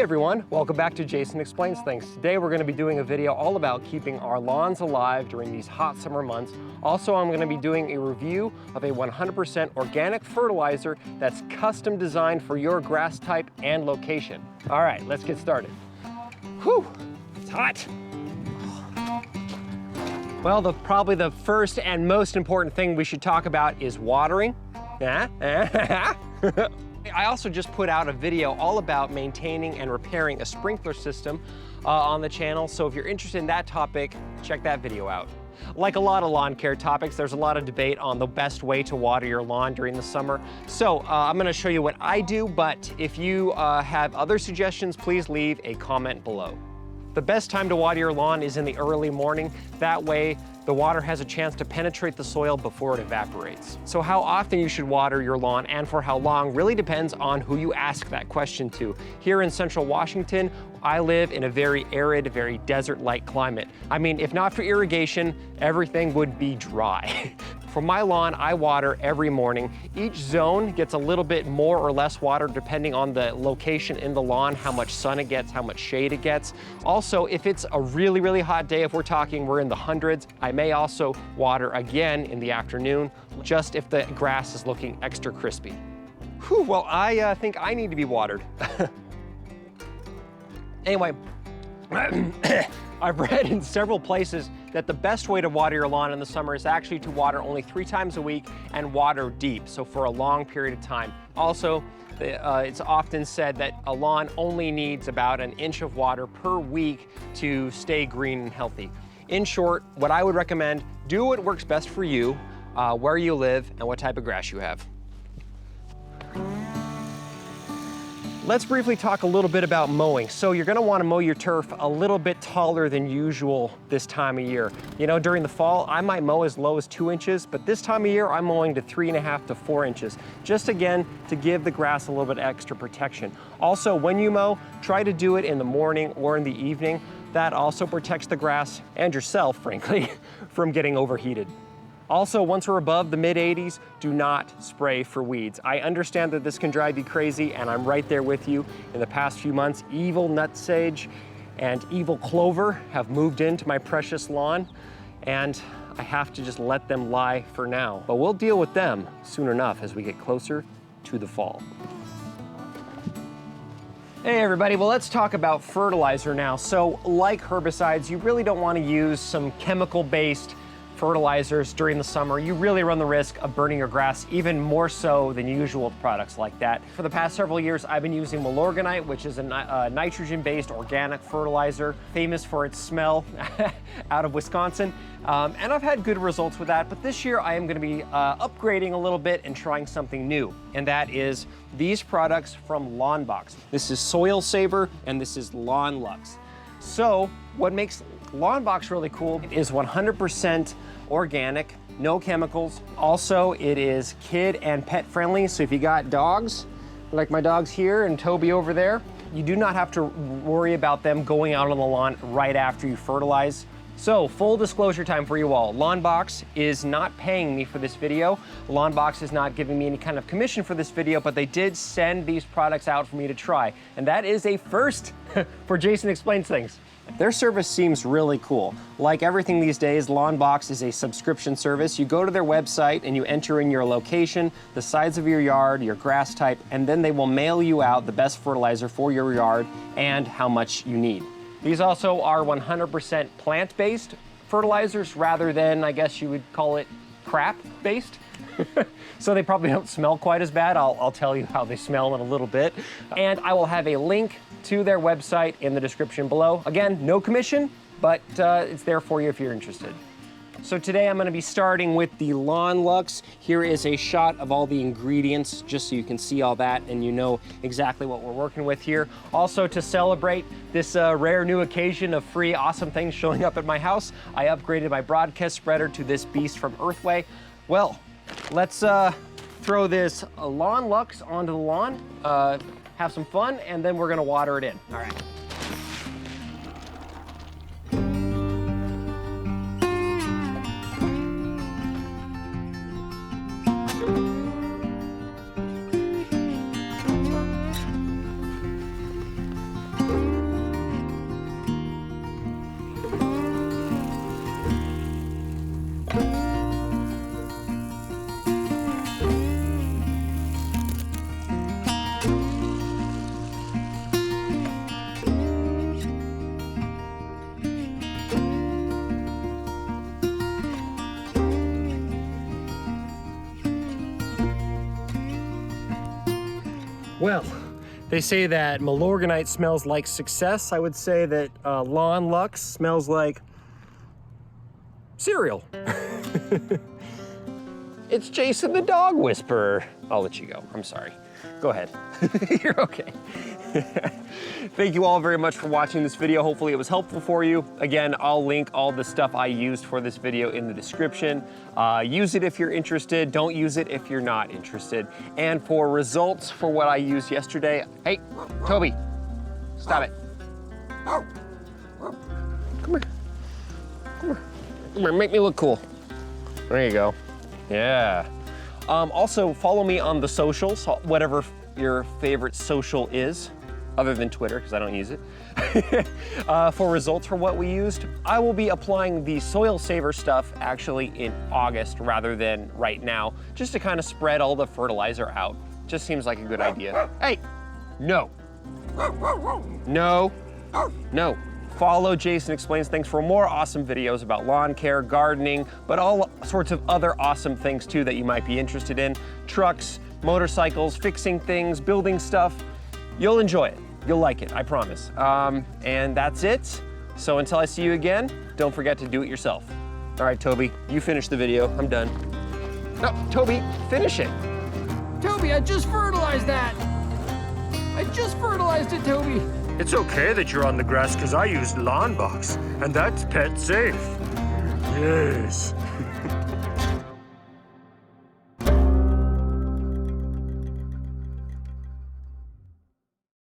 everyone, welcome back to Jason Explains Things. Today we're going to be doing a video all about keeping our lawns alive during these hot summer months. Also, I'm going to be doing a review of a 100% organic fertilizer that's custom designed for your grass type and location. All right, let's get started. Whew, it's hot. Well, probably the first and most important thing we should talk about is watering. I also just put out a video all about maintaining and repairing a sprinkler system on the channel, so if you're interested in that topic, check that video out. Like a lot of lawn care topics, there's a lot of debate on the best way to water your lawn during the summer. So I'm gonna show you what I do, but if you have other suggestions, please leave a comment below. The best time to water your lawn is in the early morning. That way, the water has a chance to penetrate the soil before it evaporates. So how often you should water your lawn and for how long really depends on who you ask that question to. Here in central Washington, I live in a very arid, very desert-like climate. I mean, if not for irrigation, everything would be dry. For my lawn, I water every morning. Each zone gets a little bit more or less water depending on the location in the lawn, how much sun it gets, how much shade it gets. Also, if it's a really, really hot day, if we're in the hundreds, I may also water again in the afternoon, just if the grass is looking extra crispy. Whew, well, I think I need to be watered. Anyway, I've read in several places that the best way to water your lawn in the summer is actually to water only 3 times a week and water deep, so for a long period of time. Also, it's often said that a lawn only needs about 1 inch of water per week to stay green and healthy. In short, what I would recommend, do what works best for you, where you live, and what type of grass you have. Let's briefly talk a little bit about mowing. So you're gonna wanna mow your turf a little bit taller than usual this time of year. You know, during the fall, I might mow as low as 2 inches, but this time of year, I'm mowing to 3.5 to 4 inches, just again, to give the grass a little bit extra protection. Also, when you mow, try to do it in the morning or in the evening. That also protects the grass, and yourself, frankly, from getting overheated. Also, once we're above the mid-80s, do not spray for weeds. I understand that this can drive you crazy, and I'm right there with you. In the past few months, evil nutsage and evil clover have moved into my precious lawn, and I have to just let them lie for now. But we'll deal with them soon enough as we get closer to the fall. Hey everybody, well let's talk about fertilizer now. So like herbicides, you really don't want to use some chemical-based fertilizers during the summer. You really run the risk of burning your grass even more so than usual with products like that. For the past several years, I've been using Milorganite, which is a nitrogen-based organic fertilizer, famous for its smell out of Wisconsin. And I've had good results with that, but this year I am gonna be upgrading a little bit and trying something new, and that is these products from Lawnbox. This is Soil Saver, and this is Lawn Lux. So what makes Lawnbox really cool is 100% organic, no chemicals. Also, it is kid and pet friendly, so if you got dogs, like my dogs here and Toby over there, you do not have to worry about them going out on the lawn right after you fertilize. So, full disclosure time for you all. Lawnbox is not paying me for this video. Lawnbox is not giving me any kind of commission for this video, but they did send these products out for me to try. And that is a first for Jason Explains Things. Their service seems really cool. Like everything these days, Lawnbox is a subscription service. You go to their website and you enter in your location, the size of your yard, your grass type, and then they will mail you out the best fertilizer for your yard and how much you need. These also are 100% plant-based fertilizers rather than, I guess you would call it, crap-based. So they probably don't smell quite as bad. I'll tell you how they smell in a little bit. And I will have a link to their website in the description below. Again, no commission, but it's there for you if you're interested. So today I'm gonna be starting with the Lawn Lux. Here is a shot of all the ingredients, just so you can see all that and you know exactly what we're working with here. Also, to celebrate this rare new occasion of free awesome things showing up at my house, I upgraded my broadcast spreader to this beast from Earthway. Well, let's throw this Lawn Lux onto the lawn, have some fun, and then we're gonna water it in. All right. Well, they say that Milorganite smells like success. I would say that Lawn Lux smells like cereal. It's Jason the dog whisperer. I'll let you go. I'm sorry. Go ahead. You're okay. Thank you all very much for watching this video. Hopefully it was helpful for you. Again, I'll link all the stuff I used for this video in the description. Use it if you're interested. Don't use it if you're not interested. And for results for what I used yesterday, hey, Toby, stop it. Come here. Come here, make me look cool. There you go. Yeah. Also, follow me on the socials, whatever your favorite social is, other than Twitter, because I don't use it. For results for what we used, I will be applying the Soil Saver stuff actually in August rather than right now, just to kind of spread all the fertilizer out. Just seems like a good idea. Hey, no. No, no. Follow Jason Explains Things for more awesome videos about lawn care, gardening, but all sorts of other awesome things too that you might be interested in. Trucks, motorcycles, fixing things, building stuff. You'll enjoy it. You'll like it, I promise. And that's it. So until I see you again, don't forget to do it yourself. All right, Toby, you finish the video. I'm done. No, Toby, finish it. Toby, I just fertilized that. I just fertilized it, Toby. It's okay that you're on the grass because I used Lawnbox, and that's pet safe. Yes.